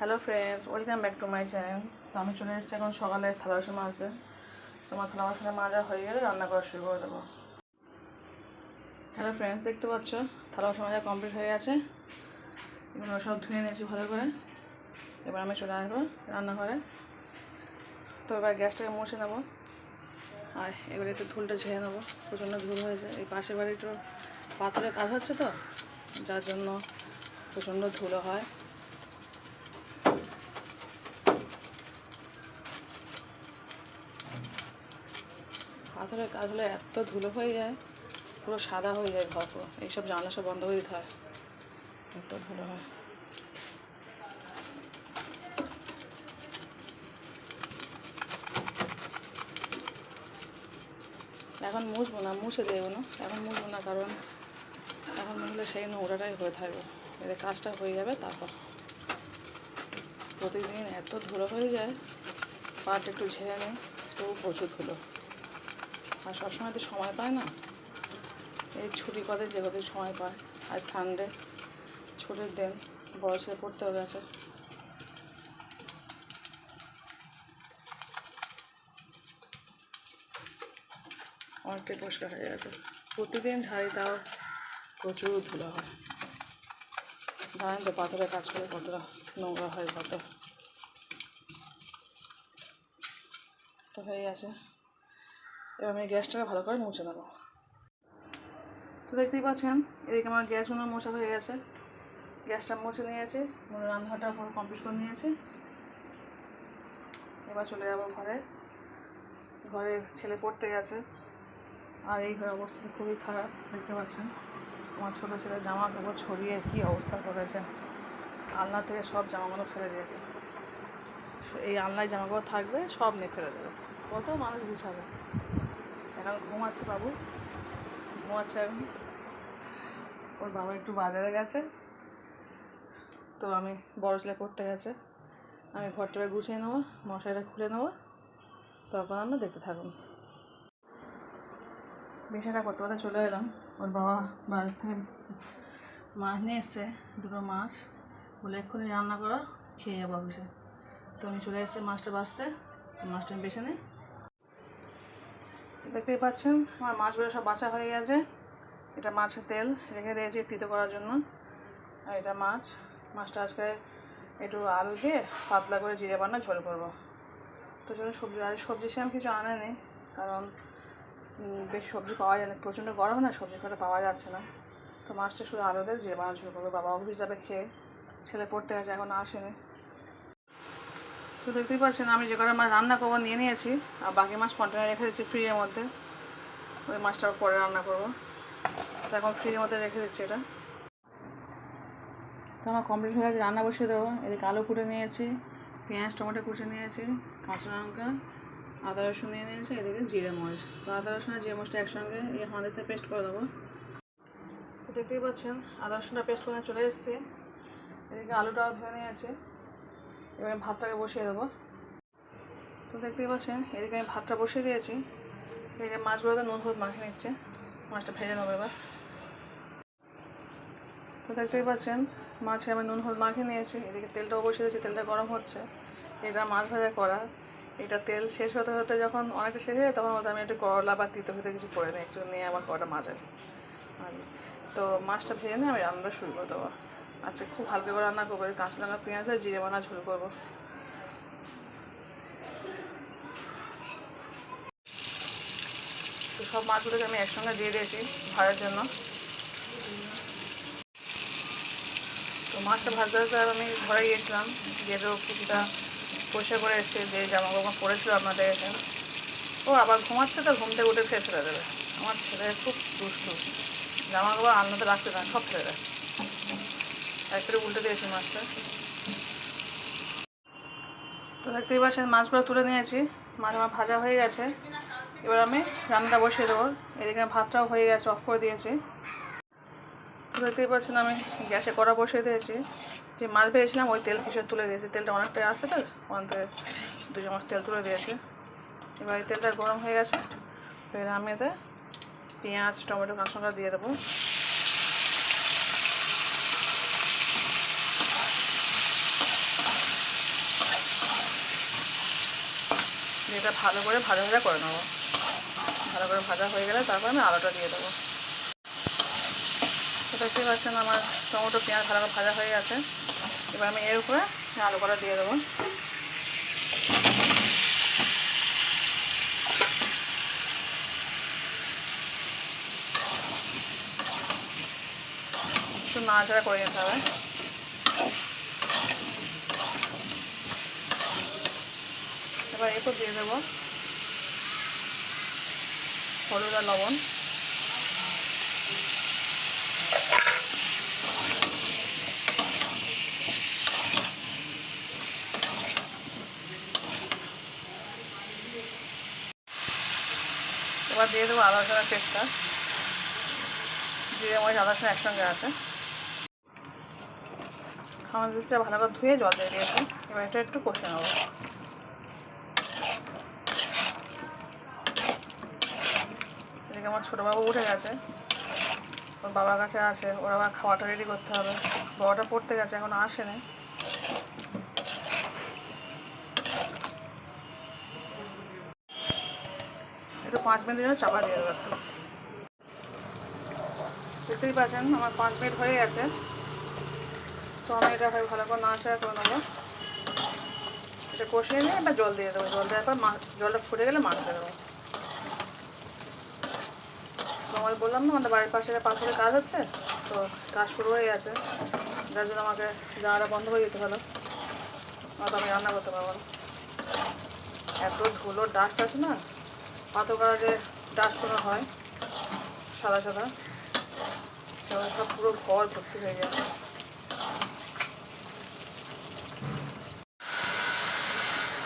Hello friends, welcome back to my channel. তো আমি চলে এসেছি এখন সকালে থালা বাসন মাজতে। তোমার থালা বাসনে মাজা হয়ে গেলে রান্না করা শুরু করে দেবো। হ্যালো ফ্রেন্ডস, দেখতে পাচ্ছ থালা বাসন মাজা কমপ্লিট হয়ে গেছে। এগুলো সব ধুয়ে নিয়েছি ভালো করে। এবার আমি চলে আসবো রান্নাঘরে। তো এবার গ্যাসটাকে মুছে নেবো আর এবারে একটু ধুলটা ঝেড়ে নেবো। প্রচণ্ড ধুল হয়েছে, এই পাশের বাড়ি একটু পাথরের কাজ হচ্ছে তো, যার জন্য প্রচণ্ড ধুলো হয়। পাথরের কাজ হলে এত ধুলো হয়ে যায়, পুরো সাদা হয়ে যায় ঘর পুরো। এইসব জানলা সব বন্ধ করে দিতে হয়, এত ধুলো হয়। এখন মুছবো না, মুছে দেবো না, এখন মুছবো না, কারণ এখন মুছলে সেই নোংরাটাই হয়ে থাকবে। এদের কাজটা হয়ে যাবে তারপর। প্রতিদিন এত ধুলো হয়ে যায়, পাট একটু ঝেড়ে নেই তবু প্রচুর ধুলো। আর সবসময় তো সময় পায় না, এই ছুটি কদের যে কদিন সময় পায়। আর সানডে ছুটির দিন, বড় ছেলে পড়তেও গেছে। অনেকটাই পরিষ্কার হয়ে গেছে। প্রতিদিন ঝাড়ি, তাও প্রচুর ধুলো হয়। জানেন তো পাথরের কাজ করে কতটা নোংরা হয় কত। তো হয়ে গেছে, এবার আমি গ্যাসটাকে ভালো করে মুছে নেবো। তো দেখতেই পাচ্ছেন এদিকে আমার গ্যাসগুলো মোছা হয়ে গেছে। গ্যাসটা মুছে নিয়েছি, রান্নাঘরটা পুরো কমপ্লিট করে নিয়েছি। এবার চলে যাবো ঘরে। ঘরে ছেলে পড়তে গেছে, আর এই ঘরের অবস্থা খুবই খারাপ। দেখতে পাচ্ছেন আমার ছোটো ছেলে জামা কাপড় ছড়িয়ে কী অবস্থা করেছে। আলনা থেকে সব জামাগুলো ফেলে দিয়েছে। এই আলনায় জামাকাপড় থাকবে, সব নিয়ে ফেলে দেবে। কত মানুষ গুছাবে। এখন ঘুমাচ্ছে বাবু, ঘুমাচ্ছে এখন। ওর বাবা একটু বাজারে গেছে, তো আমি বড় ছেলে পড়তে গেছে। আমি ঘরটাকে গুছিয়ে নেবো, মশারিটা খুলে নেবো, তারপর আমরা দেখতে থাকুন। বিছানা করতে করতে চলে এলাম। ওর বাবা বাজার থেকে মাছ নিয়ে এসছে, দুটো মাছ, বলে এক্ষুনি রান্না করা, খেয়ে যাবো অফিসে। তো আমি চলে এসেছি মাছটা বাছতে। তো মাছটা আমি বেছে নিই। দেখতেই পাচ্ছেন আমার মাছগুলো সব বাছা হয়ে গেছে। এটা মাছের তেল রেখে দিয়েছি তিতো করার জন্য। আর এটা মাছটা আজকে একটু আলু দিয়ে পাতলা করে জিরে বান্না ঝোল করবো। তো জন্য সবজি সেরকম কিছু আনেনি, কারণ বেশি সবজি পাওয়া যায় না, প্রচণ্ড গরম না, সবজি কটা পাওয়া যাচ্ছে না। তো মাছটা শুধু আলু দিয়ে জিরে বান্না ঝোল করবো। বাবা অফিস যাবে খেয়ে, ছেলে পড়তে গেছে এখন আসেনি। তো দেখতেই পাচ্ছেন আমি যে কটা মাছ রান্না করবো নিয়ে নিয়েছি, আর বাকি মাছ কন্টেনারে রেখে দিচ্ছি ফ্রিজের মধ্যে। ওই মাছটা পরে রান্না করবো। তো এখন ফ্রিজের মধ্যে রেখে দিচ্ছি এটা। তো আমার কমপ্লিট হয়ে গেছে, রান্না বসিয়ে দেবো। এদিকে আলু কুটে নিয়েছি, পেঁয়াজ টমেটো কুচে নিয়েছি, কাঁচা লঙ্কা আদা রসুন নিয়ে নিয়েছি, এদিকে জিরে মরিচ। তো আদা রসুন আর জিরে মরিচটা একসঙ্গে আমাদের সাথে পেস্ট করে দেবো। তো দেখতেই পাচ্ছেন আদা রসুনটা পেস্ট করে চলে এসেছি। এদিকে আলুটাও ধুয়ে নিয়েছি, এবার ভাতটাকে বসিয়ে দেবো। তো দেখতেই পাচ্ছেন এদিকে আমি ভাতটা বসিয়ে দিয়েছি। এদিকে মাছগুলোকে নুন হলুদ মাখিয়ে নিচ্ছে, মাছটা ভেজে নেবো এবার। তো দেখতেই পাচ্ছেন মাছে আমি নুন হলুদ মাখিয়ে নিয়েছি। এদিকে তেলটাও বসিয়ে দিয়েছি, তেলটা গরম হচ্ছে। এটা মাছ ভাজা করা, এটা তেল শেষ হতে হতে যখন অনেকটা শেষ হয়ে যায়, তখন আমি একটু করলা বা তিতো খেতে কিছু করে নিই, একটু নিয়ে আমার কটা মাছের। তো মাছটা ভেজে নিয়ে আমি রান্নাটা শুরু করে দেবো। আচ্ছা, খুব হালকা করে রান্না করবো, কাঁচা লঙ্কা পেঁয়াজ দিয়ে জিরে বান্না ঝোল করবো। তো সব মাছগুলোকে আমি একসঙ্গে দিয়ে দিয়েছি ভাজার জন্য। তো মাছটা ভাজতে ভাজতে আমি ঘরে গিয়েছিলাম, গিয়েও কিছুটা পরিষ্কার করে এসেছি, যে জামা কাপড় পরেছিল আপনাদের এসে। ও আবার ঘুমাচ্ছে, তো ঘুম থেকে উঠে ফেলে দেবে। আমার ছেলে খুব দুষ্টু, জামা কাপড় আলনাতে রাখতে না, সব ফেলে দেয়। একটু উল্টে দিয়েছি মাছটা। তো দেখতেই পাচ্ছেন মাছগুলো তুলে নিয়েছি, মাছ আমার ভাজা হয়ে গেছে। এবার আমি রান্নাটা বসিয়ে দেবো। এদিকে ভাতটাও হয়ে গেছে, অফ করে দিয়েছি। তো দেখতেই পাচ্ছেন আমি গ্যাসে কড়া বসিয়ে দিয়েছি। যে মাছ ভেজেছিলাম ওই তেল কিছু তুলে দিয়েছি, তেলটা অনেকটাই আছে, তো ওখান থেকে 2 চামচ তেল তুলে দিয়েছি। এবার এই তেলটা গরম হয়ে গেছে, এবার আমি এতে পেঁয়াজ টমেটো কাঁচা লঙ্কা দিয়ে দেবো। এটা ভালো করে ভাজা ভাজা করে নেবো। ভালো করে ভাজা হয়ে গেলে তারপর আমি আলুটা দিয়ে দেবো। তো দেখতেই পাচ্ছেন আমার টমেটো পেঁয়াজ ভালো করে ভাজা হয়ে গেছে। এবার আমি এর উপরে আলু কটা দিয়ে দেবো। একটু নাড়াচাড়া করে নিতে হবে। এবার এরপর দিয়ে দেবো হলুদ আর লবণ। এবার দিয়ে দেবো আদা রসুনের পেস্টটা। জিরে মরিচ আদা রসুন একসঙ্গে আছে। খাওয়ার জিনিসটা ভালো করে ধুয়ে জল দিয়ে দিয়েছি। এবার এটা একটু কষে নেবো। এদিকে আমার ছোটো বাবু উঠে গেছে, ওর বাবার কাছে আছে, ওর আবার খাওয়াটা রেডি করতে হবে। বড়টা পড়তে গেছে, এখনো আসেনি। একটু 5 মিনিটের জন্য চাপা দিয়ে দেবো একটু। দেখতেই পাচ্ছেন আমার 5 মিনিট হয়ে গেছে। তো আমি এটা ভালো করে নাড়াচাড়া করে নেবো। এটা কষিয়ে নিয়ে এবার জল দিয়ে দেবো। জল দেওয়ার পর জলটা ফুটে গেলে মাছ দিয়ে দেবো। তো আমাদের বললাম না আমাদের বাড়ির পাশে পাথরের কাজ হচ্ছে, তো কাজ শুরু হয়ে গেছে, যার জন্য আমাকে জানাটা বন্ধ করে দিতে হলো। নয়তো আমি রান্না করতে পারবো না। এত ধুলোর ডাস্ট আছে না, পাথর কাটা যে ডাস্টগুলো হয় সাদা সাদা, সেগুলো সব পুরো ঘর ভর্তি হয়ে যায়।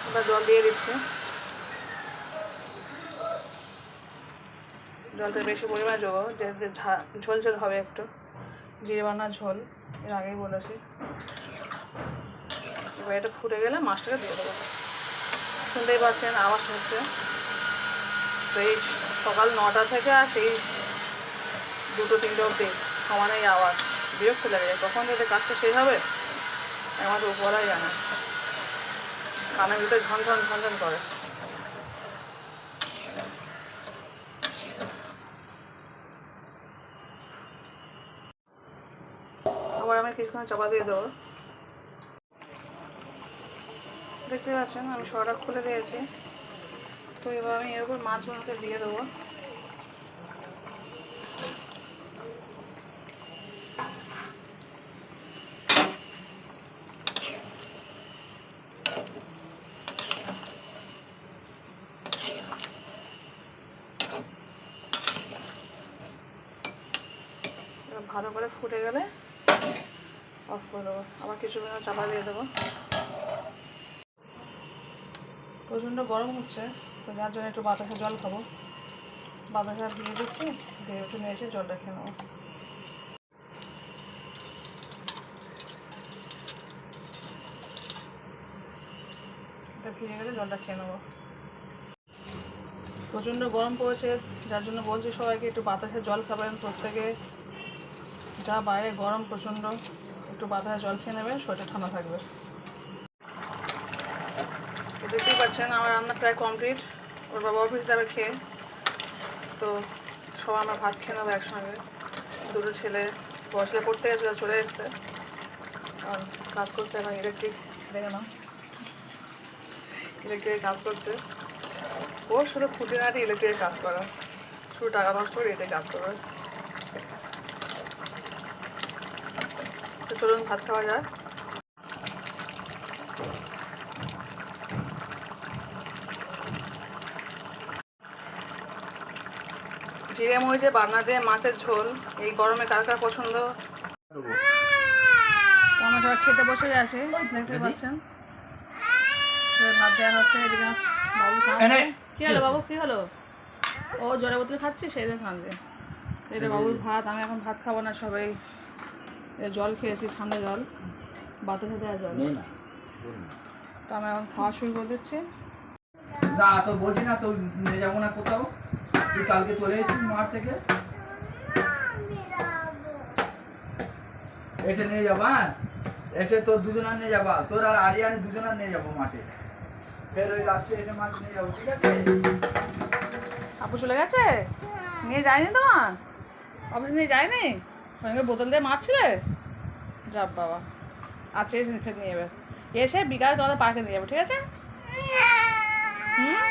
এবার জল দিয়ে দিচ্ছি। জলটা বেশি পরিমাণে দেবো, যে ঝোল ঝোল হবে একটু, জিরে বান্নার ঝোল, এর আগেই বলেছি। এবার এটা ফুটে গেলে মাছটাকে দিয়ে দেবো। শুনতেই পাচ্ছেন আওয়াজ হচ্ছে। তো এই সকাল 9টা থেকে আর সেই 2-3টে অবধি সমানে এই আওয়াজ, বিরক্ত লাগে যায়। কখন যাতে কাজটা শেষ হবে একমাত্র উপরাই জানে। কানের ভিতরে ঝনঝন ঝনঝন করে। আবার আমি কিছুক্ষণ চাপা দিয়ে দেবো। দেখতে পাচ্ছেন আমি সরাটা খুলে দিয়েছি। তো এবার আমি এর উপর মাছগুলোকে দিয়ে দেবো। ভালো করে ফুটে গেলে অফ করে দেবো। আবার কিছুক্ষণ চাপা দিয়ে দেবো। প্রচণ্ড গরম হচ্ছে, তো যার জন্য একটু বাতাসা জল খাবো। বাতাসা দিয়ে দিচ্ছি, দিয়ে একটু নিয়ে এসে জলটা খেয়ে নেবো। এটা ফিরে গেলে জলটা খেয়ে নেবো। প্রচণ্ড গরম পড়েছে, যার জন্য বলছি সবাইকে একটু বাতাসের জল খাবেন। প্রত্যেকে যা বাইরে গরম প্রচণ্ড, একটু বাতাসের জল খেয়ে নেবে, শরীরটা ঠান্ডা থাকবে। দেখতেই পাচ্ছেন আমার রান্না প্রায় কমপ্লিট। ওর বাবা অফিস যাবে খেয়ে, তো সবাই আমরা ভাত খেয়ে নেবো একসঙ্গে। 2টো ছেলে পড়াশোনা করতে গেছে, চলে এসছে, আর কাজ করছে এখন ইলেকট্রিক। দেখে না, ইলেকট্রিকের কাজ করছে। ও শুধু খুঁটিনাটি ইলেকট্রিকের কাজ করা, শুধু টাকা নষ্ট করে এতে কাজ করবে। তো চলুন ভাত খাওয়া যায়। জিরে মরিচে বাটনা দিয়ে মাছের ঝোল, এই গরমে কার কার পছন্দ। আমরা সবাই খেতে বসে গেছি, দেখতে পাচ্ছেন ভাত দেওয়া হচ্ছে। এদিকে বাবু খাচ্ছে। কি হলো বাবু, কি হলো? ও জলের বোতল খাচ্ছে, সেই দিন খাবে। এটা বাবুর ভাত। আমি এখন ভাত খাবো না, সবাই জল খেয়েছি, ঠান্ডা জল, বাতাসে দেওয়া জল। তো আমি এখন খাওয়া শুরু করে দিচ্ছি। না তো বলছি না, তো নিয়ে যাবো না কোথাও। তুই কালকে চলে এসেছিস মাঠ থেকে, এসে নিয়ে যাবা। এসে তোর দুজনা নিয়ে যাবা, তোর আর আরিয়ানি দুজনা নিয়ে যাবো মাঠে। ফের ওই রাস্তায় এনে মাছ নিয়ে যাবো, ঠিক আছে? আপু চলে গেছে? নিয়ে যায়নি তোমার অফিস নিয়ে যায়নি? ওখানে বোতল দিয়ে মারছিলে? যাব বাবা, আচ্ছা এসে ফের নিয়ে যাবে, এসে বিকালে তোমাদের পার্কে নিয়ে যাবো, ঠিক আছে? হুম,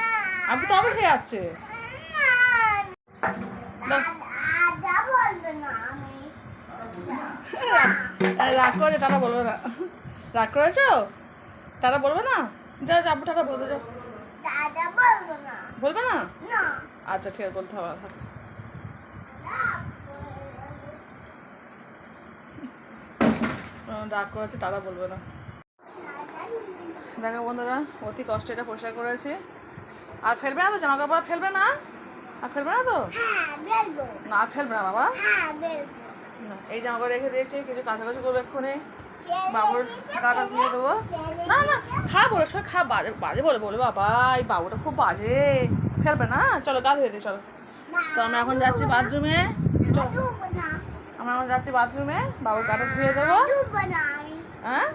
আপু তো অফিসে যাচ্ছে। রাগ করেছে, টাটা বলবে না। রাগ করেছো? টাটা বলবে না? যাও যাও, আপু টাটা বলবে, যাও। বলবে না? আচ্ছা ঠিক আছে, বলতে হবে না। রাগ করেছে, টাটা বলবে না। দেখো বন্ধুরা, অতি কষ্টে এটা পরিষ্কার করেছি। আর ফেলবে না তো? জামা কাপড় ফেলবে না? আর ফেলবে না তো? না আর ফেলবে না বাবা। না, এই জামা কাপড় রেখে দিয়েছি, কিছু কাছাকাছি করবো এক্ষুনি। বাবুর গাটা ধুয়ে দেবো। না না, খা বলে সবাই খা, বাজে বাজে বলে বলে বাবা, এই বাবুটা খুব বাজে। ফেলবে না? চলো গা ধুয়ে দিই, চলো। তো আমরা এখন যাচ্ছি বাথরুমে। চলো আমরা এখন যাচ্ছি বাথরুমে, বাবুর গাটা ধুয়ে দেবো। হ্যাঁ,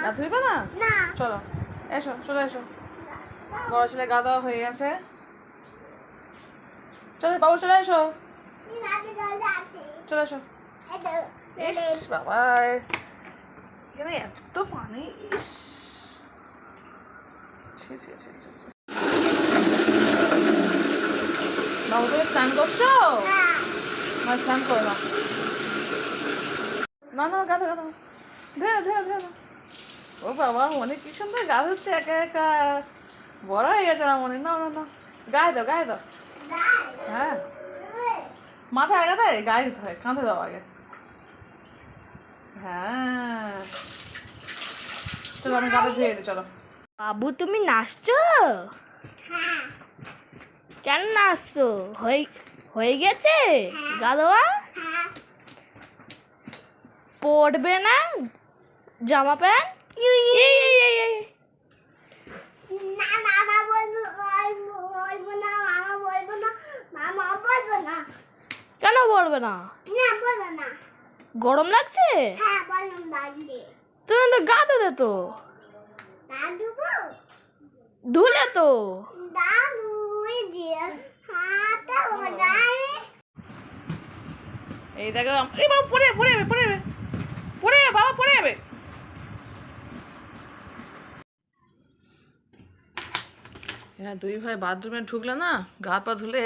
গা ধুইবে না? চলো এসো, চলে এসো। বড় ছেলে গা দেওয়া হয়ে গেছে, চলো বাবু চলে এসো, চলে এসো। ইস বাবা, এখানে এত পানি, ইস ছি ছি ছি ছি ছি। বাবু তুমি স্নান করছো? না স্নান করো না, না না গাধা গাধা, ধরে ধরে ধরে। ও বাবা, মনে কি সুন্দর গাছ হচ্ছে একা একা, বড় হয়ে গেছে আমার মনে। না না না, গায়ে দাও গায়ে দাও। হ্যাঁ, মাথায় আগে দেয়, গায়ে দিতে হয়, কাঁধে দাও আগে। হ্যাঁ চলো, আমি গায়ে ধুয়ে দিই, চলো। বাবু তুমি নাচছো? কেন নাচছো? হয়ে গেছে গা দেওয়া? পড়বে না জামা প্যান্ট? কেন বলবে না? গরম লাগছে? তুমি তো গা ধুলে তো, ধুলে তো। এই দেখো, এই বাবা পড়ে পড়ে যাবে, পড়ে যাবে, পড়ে যাবে বাবা, পড়ে যাবে। এরা দুই ভাই বাথরুমে ঢুকলে না, গা পা ধুলে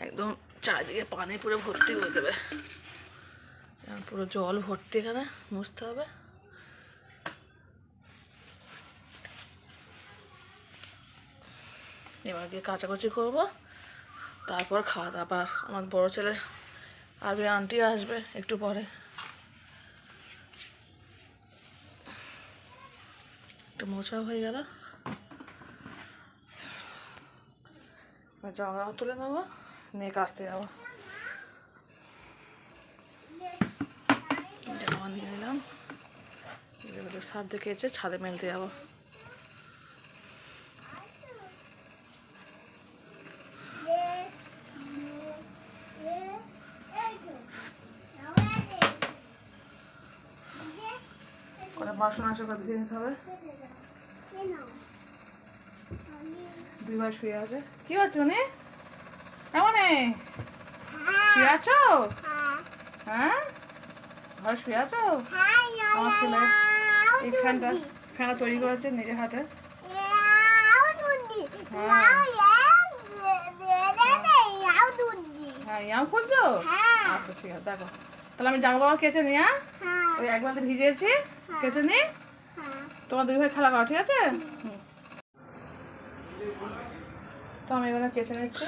একদম চারিদিকে পানি পুরো ভর্তি করে দেবে। পুরো জল ভর্তি, এখানে মুছতে হবে। এবার গিয়ে কাচাকুচি করবো, তারপর খাওয়া দাওয়া। আমার বড় ছেলের আরবি আন্টি আসবে একটু পরে, একটু মোছাও হয়ে গেল। জামা কাপড় তুলে নেবো, নিয়ে কাচতে যাবো। জামা নিয়ে নিলাম, এগুলো সার দিয়ে কেচে ছাদে মেলতে যাবো। কটা বাসন আছে, করে ধুয়ে নিতে হবে। দুই ভাই শুয়ে আছে। কি হচ্ছে মানে? এমন শুয়ে আছো? হ্যাঁ, ঘরে শুয়ে আছো? আমার ছেলে এই ফ্যানটা তৈরি করেছে নিজের হাতে। হ্যাঁ, ইয়াও খুঁজছো? আচ্ছা ঠিক আছে, দেখো তাহলে আমি জামা কাপড় কেচে নিই। ওই এক বালতি ভিজিয়েছি, কেচে নিই। তোমার দুই ভাই খেলা করো, ঠিক আছে? তো আমি এগুলো কেচে নিচ্ছি।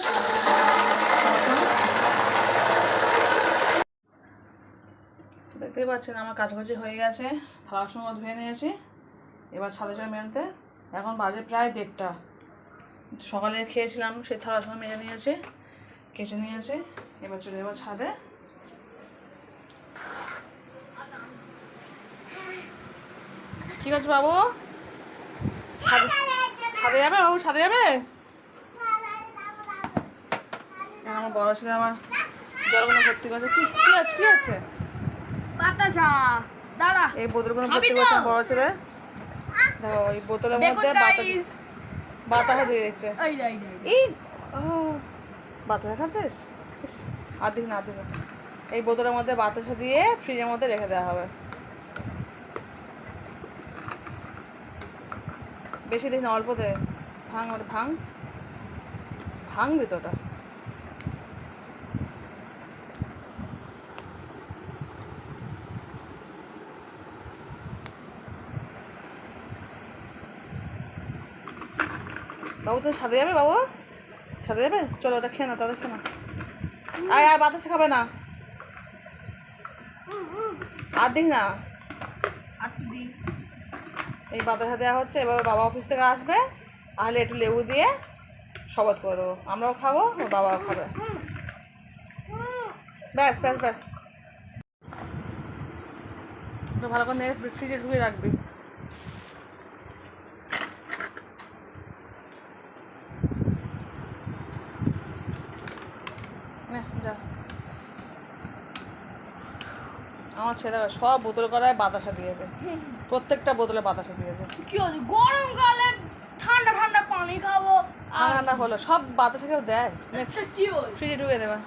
দেখতেই পাচ্ছেন আমার কাছাকাছি হয়ে গেছে, থালা বাসন ধুয়ে নিয়েছি। এবার ছাদে যাবে মেলতে। এখন বাজে প্রায় 1:30। সকালে খেয়েছিলাম, সেই থালা বাসন মেজে নিয়েছে, কেচে নিয়েছে। এবার চলে যাবো ছাদে। ঠিক আছে বাবু, ছাদে যাবে বাবু? ছাদে যাবে? আমার বড় ছেলে আমার জলগুলো ভর্তি করছে। কি আছে, কি আছে? বাতাসা দাঁড়া, এই বোতলগুলো ভর্তি করছে বড় ছেলে। দেখো ওই বোতলের দেখুন মধ্যে গাইস, বাতাসা দিয়ে দিচ্ছে। এই এই বাতাসা খাচ্ছিস? ইস, আর দিস না, আর দিস না। এই বোতলের মধ্যে বাতাসা দিয়ে ফ্রিজের মধ্যে রেখে দেওয়া হবে। বেশি দিস না, অল্প দে। ভাঙ ওটা, ভাঙ ভাঙবি তো ওটা। বাবু তুমি ছাদে যাবে? বাবু ছাদে যাবে? চলো ওটা খেয়ে না, তাদের খেয়ে না। আর বাতাসা খাবে না, আর দিস না। এই বাতাসা দেওয়া হচ্ছে। এবার বাবা অফিস থেকে আসবে, তাহলে একটু লেবু দিয়ে শরবত করে দেবো, আমরাও খাবো, ওর বাবাও খাবে। ব্যাস ব্যাস ব্যাস। একটু ভালো করে ফ্রিজে ঢুকিয়ে রাখবি। যা, আমার ছেলে সব বোতল করায় বাতাসা দিয়েছে, প্রত্যেকটা বোতলে বাতাসা দিয়েছে। কি হচ্ছে, গরমকালে ঠান্ডা ঠান্ডা পানি খাবো আর ঠান্ডা হলো সব বাতাসা কেউ দেয়? কি হচ্ছে? ফ্রিজে ঢুকে দেবা।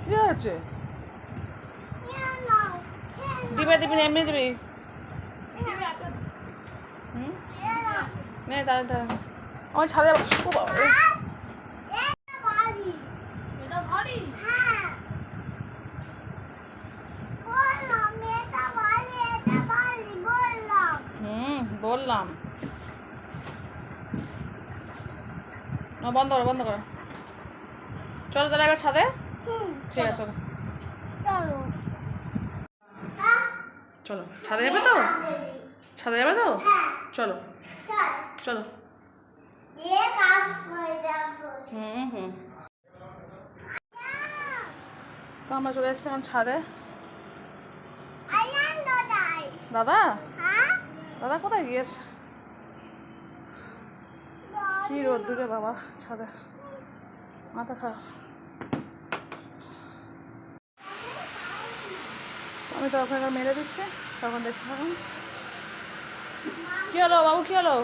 কি হয়েছে? দিবে দিবি না, এমনি দিবি? নে তাহলে তাহলে আমার ছাদে ও বাবা, এটা ভারী। বললাম না, বন্ধ করো বন্ধ করো। চলো তাহলে এবার ছাদে। ঠিক আছে চলো চলো, ছাদে যাবে তো? ছাদে যাবে তো? চলো চলো। হুম। তো আমরা চলে এসেছি এখন ছাদে। দাদা দাদা কোথায় গিয়েছে? কি রোদ্দুরে বাবা ছাদে, মাথা খারাপ। আমি তো ওখানে মেরে দিচ্ছি, তখন দেখতে থাকুন। কি হলো বাবু, কি হলো?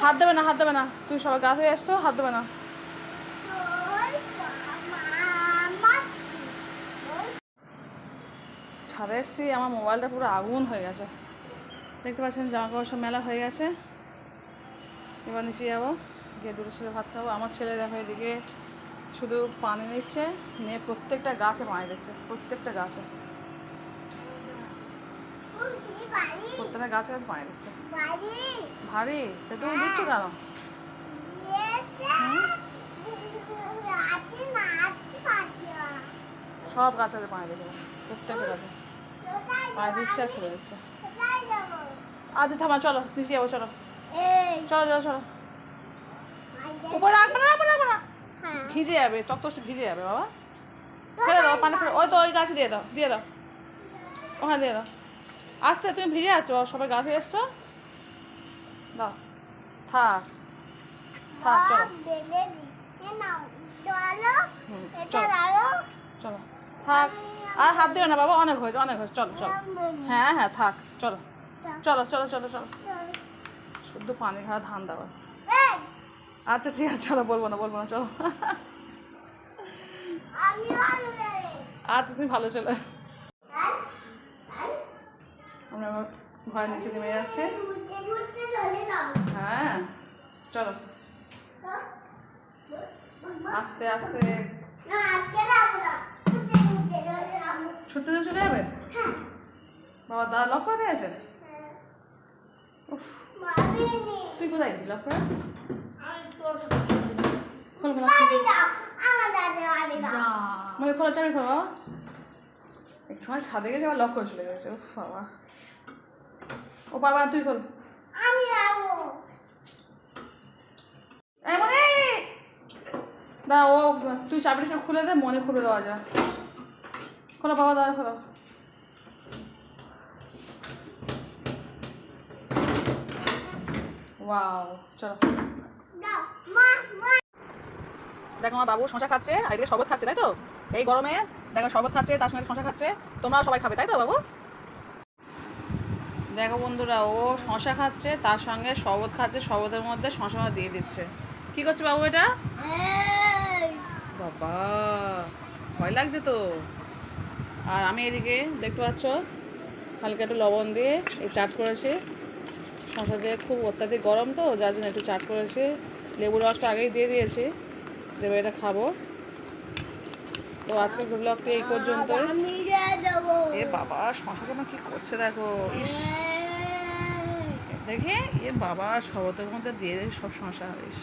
হাত দেবে না, হাত দেবে না, তুমি সবাই গা হয়ে এসছো, হাত দেবে না। ছাদে এসেছি, আমার মোবাইলটা পুরো আগুন হয়ে গেছে। দেখতে পাচ্ছেন জামা কাপড় সব মেলা হয়ে গেছে। এবার নিচে যাবো, গিয়ে দুটো ছেলে ভাত খাবো। আমার ছেলে দেখো এদিকে শুধু পানি নিচ্ছে, নিয়ে প্রত্যেকটা গাছে পানি দিচ্ছে, প্রত্যেকটা গাছে, প্রত্যেকটা গাছে গাছে পানি দিচ্ছে। ভারী তা তুমি দিচ্ছ কেন? সব গাছে পানি দিচ্ছে, প্রত্যেকটা গাছে পানি দিচ্ছে আর ফেলে দিচ্ছে। আদি থামা, চলো নিচে যাবো, চলো চলো চলো চলো। উপরে রাখবে না, রাখবে না, রাখবে না, ভিজে যাবে, তত ভিজে যাবে বাবা। ফেলে দাও পানি, ফেলে ওই তো ওই গাছে দিয়ে দাও, দিয়ে দাও, ওখানে দিয়ে দাও। আস্তে, তুমি ভিজে যাচ্ছ, সবাই গাছে এসছো, দাও থাক থাক। চলো চলো থাক, আর হাত দিও না বাবা, অনেক হয়েছে অনেক হয়েছে, চলো চলো। হ্যাঁ হ্যাঁ থাক, চলো চলো চলো চলো চলো। শুদ্ধ পানি খাওয়া ধান দেওয়া। আচ্ছা ঠিক আছে চলো, বলবো না বলবো না, চলো। আচ্ছা তুমি ভালো চলে। আমরা আমার ঘরের নিচে নেমে যাচ্ছি। হ্যাঁ চলো আস্তে আস্তে। ছুটতে তো চলে যাবে বাবা, দাদা লক করে দিয়েছে। উফ, তুই কোথায় গেছিস লক করে? খোল খোলা, মানে খোলা চাবি খোল বাবা। একটু সময় ছাদে গেছে, আবার লক করে চলে গেছে। উফ বাবা, ও পারবা না, তুই খোল। এমন না, ও তুই চাবিটা সব খুলে দে, মনে খুলে দেওয়া যায়। খোলো বাবা, দাদা খোলো। ওয়াও, চলো। দেখো আমার বাবু শশা খাচ্ছে, আর এদিকে শরবত খাচ্ছে, তাই তো? এই গরমে দেখো শরবত খাচ্ছে, তার সঙ্গে শশা খাচ্ছে। তোমরাও সবাই খাবে, তাই তো বাবু? দেখো বন্ধুরা, ও শশা খাচ্ছে, তার সঙ্গে শরবত খাচ্ছে, শরবতের মধ্যে শশা দিয়ে দিচ্ছে। কি করছে বাবু এটা? বাবা, ভয় লাগছে তো। আর আমি এদিকে দেখতে পাচ্ছ হালকা একটু লবণ দিয়ে এই চাট করেছি। শশা দিয়ে খুব অত্যাধিক গরম তো, যার জন্য একটু চাট করেছি। লেবুর রসটা আগেই দিয়ে দিয়েছি, দেবে এটা খাবো। তো আজকের ব্লগটি এই পর্যন্ত। এ বাবা, শশাটা আমার কি করছে দেখো, ইস দেখে। এ বাবা, শরবতের মধ্যে দিয়ে সব শশা, ইস।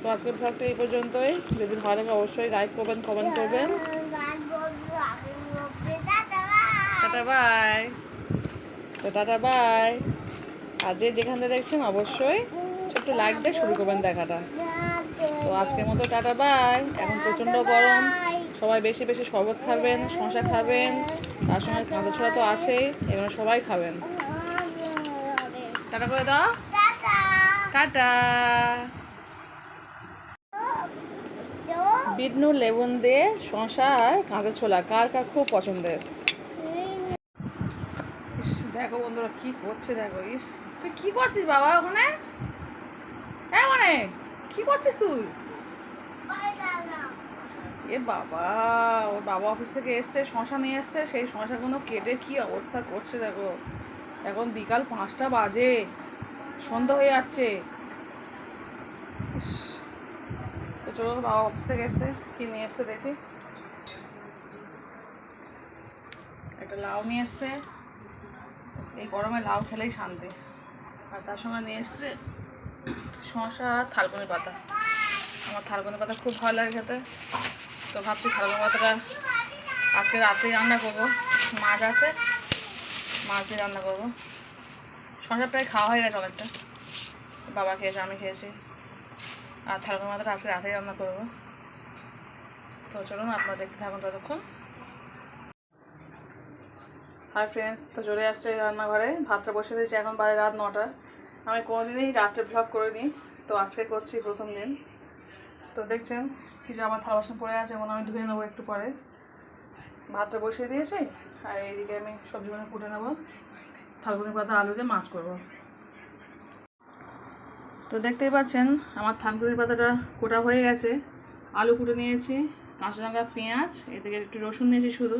তো আজকের ব্লগটা এই পর্যন্তই। যদি ভালো লাগে অবশ্যই লাইক করবেন, কমেন্ট করবেন। Tata bye. তো টাটা বাই। আর যে যেখান থেকে দেখছেন অবশ্যই ছোট্ট লাইক দিয়ে শুরু করবেন দেখাটা। তো আজকের মতো টাটা বাই। এখন প্রচণ্ড গরম, সবাই বেশি বেশি শরবত খাবেন, শশা খাবেন, তার সঙ্গে কাঁচা ছোলা তো আছেই, এগুলো সবাই খাবেন। টাটা করে দাও, টাটা। বিট নুন লেবুন দিয়ে শশা আর কাঁচা ছোলা কার কার খুব পছন্দের। ইস দেখো বন্ধুরা কি করছে দেখো, ইস তুই কি করছিস বাবা ওখানে? হ্যাঁ মানে কি করছিস তুই? এ বাবা, ওর বাবা অফিস থেকে এসছে, শশা নিয়ে এসছে, সেই শশাগুলো কেটে কি অবস্থা করছে দেখো। এখন বিকাল 5টা বাজে, সন্ধ্যা হয়ে যাচ্ছে। ইস, তো চলো, বাবা অফিস থেকে এসছে, কি নিয়ে এসছে দেখি। একটা লাউ নিয়ে এসছে, এই গরমে লাউ খেলেই শান্তি। আর তার সঙ্গে নিয়ে এসছে শশা আর থালকুনি পাতা। আমার থালকুনি পাতা খুব ভালো লাগে খেতে। তো ভাবছি থালকুনি পাতাটা আজকে রাত্রেই রান্না করবো। মাছ আছে, মাছ দিয়ে রান্না করবো। শশা প্রায় খাওয়া হয়ে গেছে অনেকটা, বাবা খেয়েছে, আমি খেয়েছি। আর থালকুনি পাতাটা আজকে রাতেই রান্না করবো। তো চলুন আপনারা দেখতে থাকুন ততক্ষণ। হাই ফ্রেন্ডস, তো চলে আসছে রান্নাঘরে। ভাতটা বসে দিয়েছি, এখন বাজে রাত 9টা। আমি কোনোদিনই রাত্রে ভ্লগ করিনি, তো আজকে করছি প্রথম দিন। তো দেখছেন কিছু আমার থালা বাসন পড়ে আছে, ওগুলো আমি ধুয়ে নেবো একটু পরে। ভাতটা বসিয়ে দিয়েছি, আর এইদিকে আমি সবজিগুলো কুটে নেবো। থালকুনি পাতা আলু দিয়ে মাছ করবো। তো দেখতেই পাচ্ছেন আমার থালকুনি পাতাটা কোটা হয়ে গেছে। আলু কুটে নিয়েছি, কাঁচা লঙ্কা, পেঁয়াজ, এদিকে একটু রসুন নিয়েছি শুধু,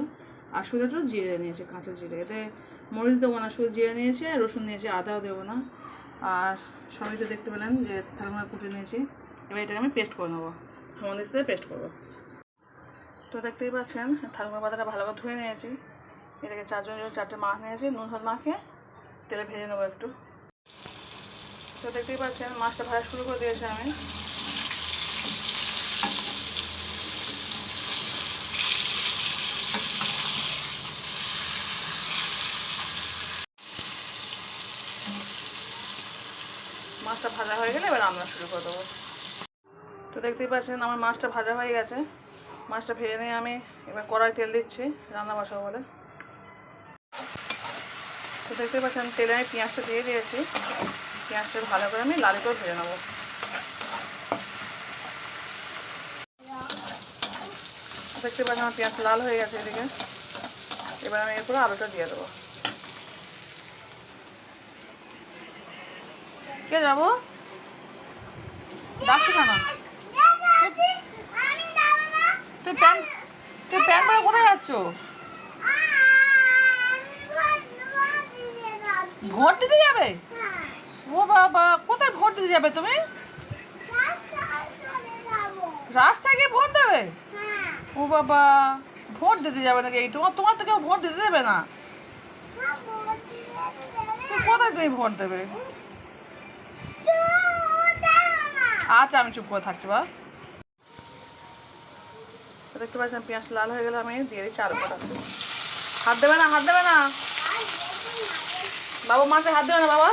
আর শুধু একটু জিরে নিয়েছি, কাঁচা জিরে। এতে মরিচ দেবো না, শুধু জিরে নিয়েছি আর রসুন নিয়েছি, আদাও দেবো না। আর সবই তো দেখতে পেলেন যে থালকুনি কুটে নিয়েছি। এবার এটাকে আমি পেস্ট করে নেবো, মরিচ দিয়ে পেস্ট করবো। তো দেখতেই পাচ্ছেন থালকুনি পাতাটা ভালো করে ধুয়ে নিয়েছি। এদিকে 4টে মাছ নিয়েছি, নুন হলুদ মাখিয়ে তেলে ভেজে নেবো একটু। তো দেখতেই পাচ্ছেন মাছটা ভাজা শুরু করে দিয়েছি আমি। মাছটা ভাজা হয়ে গেলে এবার রান্না শুরু করে দেবো। তো দেখতেই পাচ্ছেন আমার মাছটা ভাজা হয়ে গেছে। মাছটা ভেজে নিয়ে আমি এবার কড়াই তেল দিচ্ছি রান্না বসাবো বলে। তো দেখতেই পাচ্ছেন তেলে আমি পেঁয়াজটা দিয়ে দিয়েছি। পেঁয়াজটা ভালো করে আমি লাল করে ভেজে নেবো। দেখতে পাচ্ছেন আমার পেঁয়াজ লাল হয়ে গেছে এদিকে। এবার আমি এরপরে আলুটা দিয়ে দেবো। কে যাবো? ডাকছো কেন? তুই প্যান্ট পরে কোথায় যাচ্ছ? ভোট দিতে যাবে? ও বাবা, কোথায় ভোট দিতে যাবে তুমি? রাস্তায় গিয়ে ভোট দেবে? ও বাবা, ভোট দিতে যাবে নাকি? তোমার তো কেউ ভোট দিতে দেবে না। কোথায় তুমি ভোট দেবে? আচ্ছা, আমি চুপ করে থাকছি। বা দেখতে পাচ্ছেন পেঁয়াজ লাল হয়ে গেলে আমি দিয়ে দিচ্ছি আলু কটা। হাত দেবে না, হাত দেবে না বাবা, মাছে হাত দেবে না বাবা।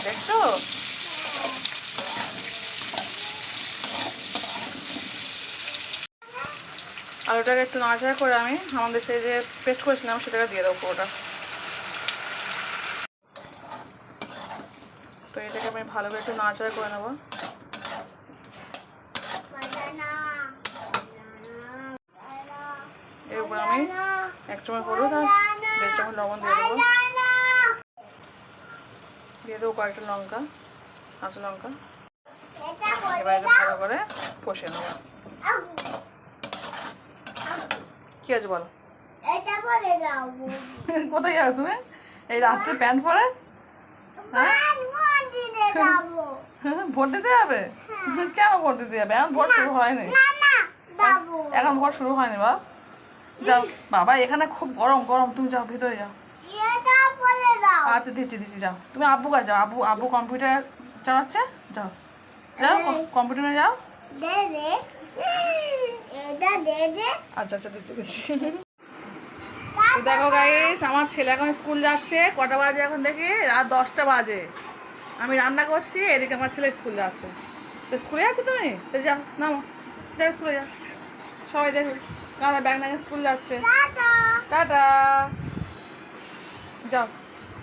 দেখছো আলুটাকে একটু নাড়াচাড়া করে আমি আমাদের সেই যে পেস্ট করেছিলাম সেটাকে দিয়ে দেবো পুরোটা। আমি ভালো করে একটু নাড়াচাড়া করে নেবো। এর উপর আমি 1 চামচ হলুদ আর 1.5 চামচ লবণ দিয়ে দেবো। দিয়ে দেবো কয়েকটা লঙ্কা, কাঁচা লঙ্কা। এবার এটা ভালো করে কষে নেবো। কি আছে বলো? কোথায় যাবে তুমি এই রাত্রে প্যান্ট পরে? ভোট দিতে যাবে? কেন ভোট দিতে যাবে? এখন ভোট শুরু হয়নি, এখন ভোট শুরু হয়নি। বা যাও বাবা, এখানে খুব গরম গরম, তুমি যাও ভিতরে যাও। আচ্ছা দিচ্ছি দিচ্ছি, যাও তুমি আব্বু কাছে যাও। আব্বু কম্পিউটার চালাচ্ছে, যাও যাও কম্পিউটারে যাও। আচ্ছা আচ্ছা দিচ্ছি দিচ্ছি। দেখো গাইস, আমার ছেলে এখন স্কুল যাচ্ছে। কটা বাজে এখন দেখি? রাত 10টা বাজে। আমি রান্না করছি, এদিকে আমার ছেলে স্কুল যাচ্ছে। তো স্কুলে আছো তুমি? তো যাও নামো, যাও স্কুলে যাও। সবাই দেখো কাঁধে ব্যাগ নিয়ে স্কুল যাচ্ছে। টাটা, যাও।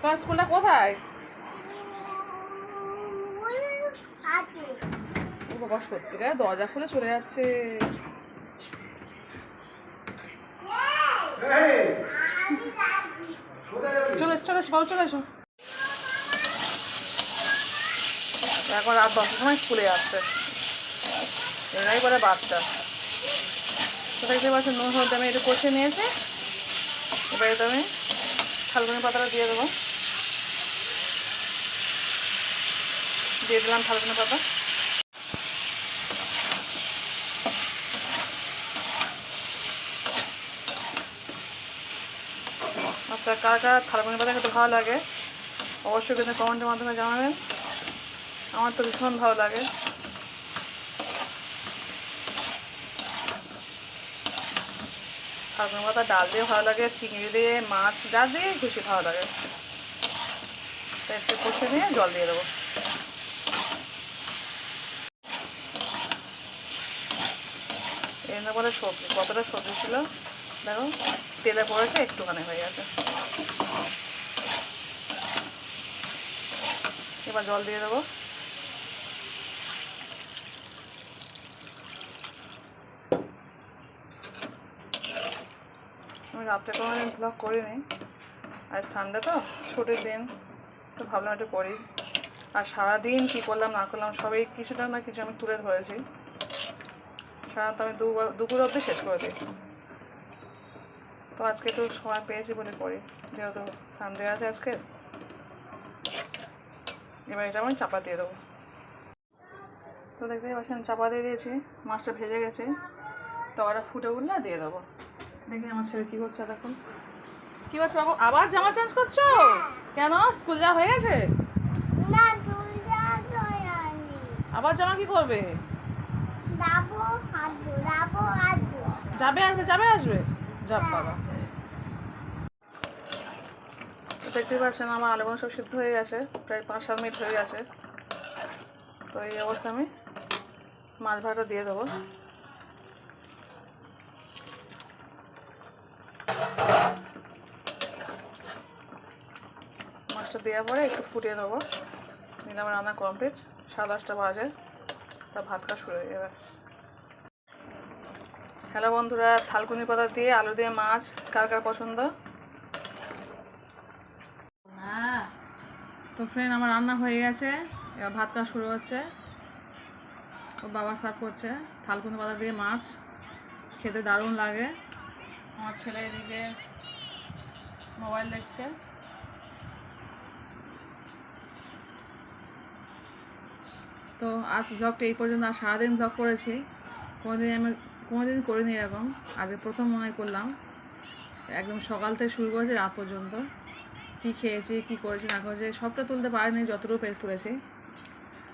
তোমার স্কুলটা কোথায়? ও বাবা, সত্যিকার দরজা খুলে চলে যাচ্ছে। চলে এসো চলে এসো বাবু, চলে এসো। এখন রাত 10টার সময় স্কুলে যাচ্ছে, এরাই বলে বাচ্চা। তো দেখতে পাচ্ছি নুন হলুদ আমি একটু কষে নিয়েছি। এবারে তো আমি থালকুনি পাতাটা দিয়ে দেবো। দিয়ে দিলাম থালকুনি পাতা। আচ্ছা, কার কার থালকুনি পাতা খেতে ভালো লাগে অবশ্যই কিন্তু কমেন্টের মাধ্যমে জানাবেন। আমার তো ভীষণ ভালো লাগে। থালকুনি পাতা ডাল দিয়ে ভালো লাগে, চিংড়ি দিয়ে, মাছ যা দিয়ে খুশি ভালো লাগে। তো একটু কষে নিয়ে জল দিয়ে দেবো। এর না বলে সবজি, কতটা সবজি ছিল দেখো, তেলে পড়েছে, একটুখানি হয়ে গেছে। এবার জল দিয়ে দেবো। আমি রাত্রে কোনো দিন ব্লগ করিনি, আর সানডে তো ছুটির দিন, তো ভাবলাম একটু করি। আর সারাদিন কী করলাম না করলাম সবই কিছুটা না কিছু আমি তুলে ধরেছি। সাধারণত আমি দুপুর অবধি শেষ করে দিই। তো আজকে একটু সময় পেয়েছি বলে করি, যেহেতু সানডে আছে আজকে। এবার এটা আমি চাপা দিয়ে দেবো। তো দেখতেই পাচ্ছেন চাপা দিয়ে দিয়েছি, মাছটা ভেজে গেছে। তলাটা ফুটে উঠলে দিয়ে দেবো। দেখি আমার ছেলে কী করছে, দেখুন কী করছে বাবু। আবার জামা চেঞ্জ করছো কেন? স্কুল যাওয়া হয়ে গেছে? আবার জামা কি করবে? যাবে আসবে যাবে আসবে, যাব বাবা। দেখতেই পাচ্ছেন আমার আলুগুলো সব সিদ্ধ হয়ে গেছে, প্রায় 5-7 মিনিট হয়ে গেছে। তো এই অবস্থা আমি মাছ ভাড়াটা দিয়ে দেবো। মাছটা দেওয়ার পরে একটু ফুটিয়ে দেবো। নিলাম, রান্না কমপ্লিট। 10:30 বাজে, তা ভাত খাওয়া শুরু হয়ে যাবে। হ্যালো বন্ধুরা, থালকুনি পাতা দিয়ে আলু দিয়ে মাছ কার কার পছন্দ? তো ফ্রেন্ড, আমার রান্না হয়ে গেছে, এবার ভাত খাওয়া শুরু হচ্ছে। ও বাবা সার্ভ করছে থালকুনি পাতা দিয়ে মাছ, খেতে দারুণ লাগে। আমার ছেলে এদিকে মোবাইল দেখছে। তো আজ ব্লগটা এই পর্যন্ত। আর সারাদিন ব্লগ করেছি, কোনোদিন করিনি এরকম, আজকে প্রথম মনে হয় করলাম। একদম সকাল থেকে শুরু করেছি রাত পর্যন্ত, কী খেয়েছি কী করেছি না করেছি সবটা তুলতে পারিনি, যতটুকু পেরে তুলেছি।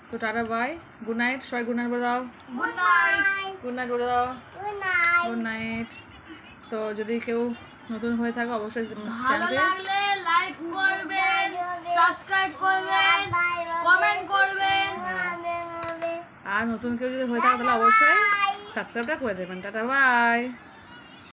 তো টাটা বাই, গুড নাইট। সবাই গুড নাইট বলে দাও। Good night. গুড নাইট বলে দাও। Good night. তো যদি কেউ নতুন হয়ে থাকে অবশ্যই ভালো লাগলে লাইক করবেন, সাবস্ক্রাইব করবেন, কমেন্ট করবেন। আর নতুন কেউ যদি হয়ে থাকে তাহলে অবশ্যই সাবস্ক্রাইবটা করে দেবেন। Tata bye.